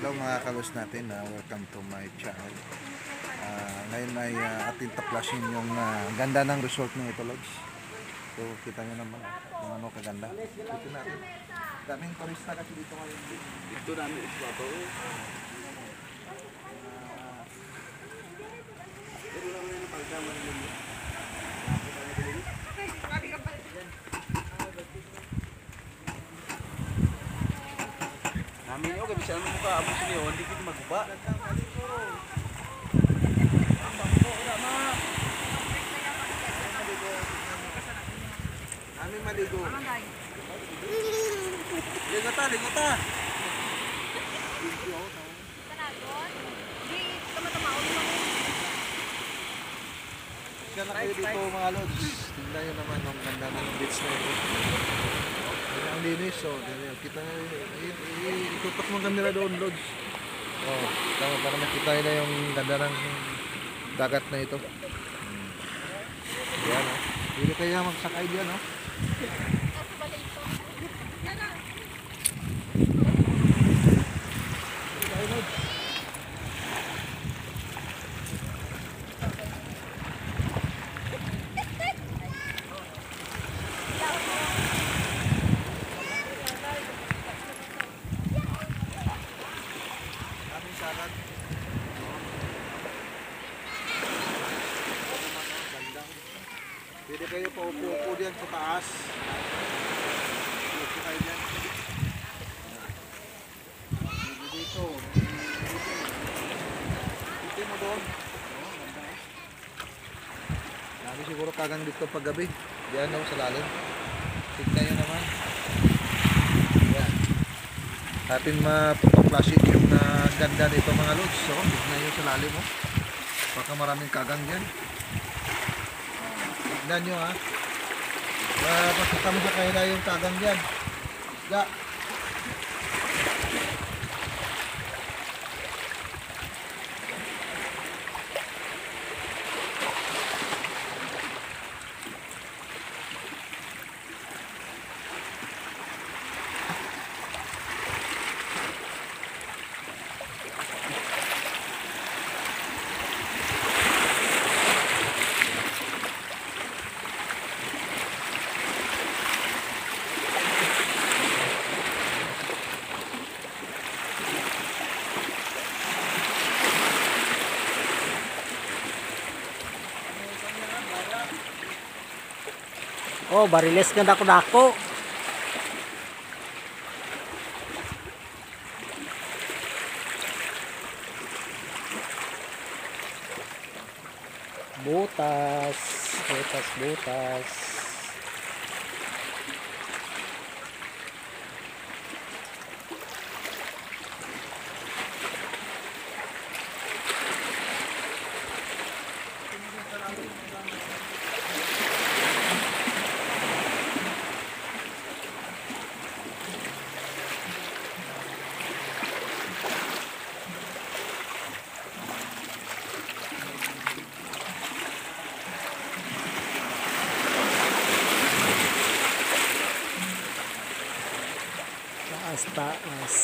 Hello mga kalos natin, welcome to my channel. Ngayon ay ating tuklasin yung ganda ng resort ng ito, Lods. So kita nyo naman kung ano kaganda. Dito natin, daming turista kasi dito ngayon. Ito namin ito ba ito? Ito lang yung pagdama ng mundo. Namin yun, kasi ano mo ka, amo sa niyo, hindi kita magba. Namin maligo. Ligota, ligota. Kaya na kayo dito mga Lods. Tingnan nyo naman ang ganda ng beach na ito. Ang linis, so kita nyo, itutok mo camera doon, Lods. Tama para makita nyo na yung ganda ng dagat na ito. Yan, hindi kaya magsakay dyan, Pwede kayo paupo-upo diyan sa taas. Upo kayo diyan. Dito. Dito mo doon. Lagi siguro kagang dito pag gabi. Diyan sa lalim. Tignan nyo naman. Yan. Atin mapaplasik yung ganda dito mga Lods. So, tignan nyo sa lalim. Baka maraming kagang dyan. Tignan nyo pagkatamo sa kayo na yung kagang dyan. Ya. Oh, bariles nga dako-dako. Butas, butas, butas. Taas.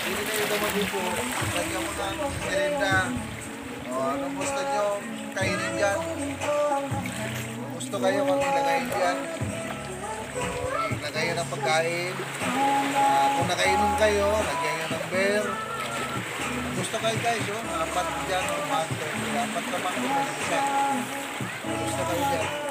Hindi kayo dumagupo. Lagyan mo ng merinda. Anong gusto nyo kainin dyan? Gusto kayo maglagay dyan, ilagay nyo ng pagkain. Kung nakainom kayo, lagyan nyo ng beer. Gusto kayo guys, apat dyan, apat ka mango, isa. Gusto kayo dyan.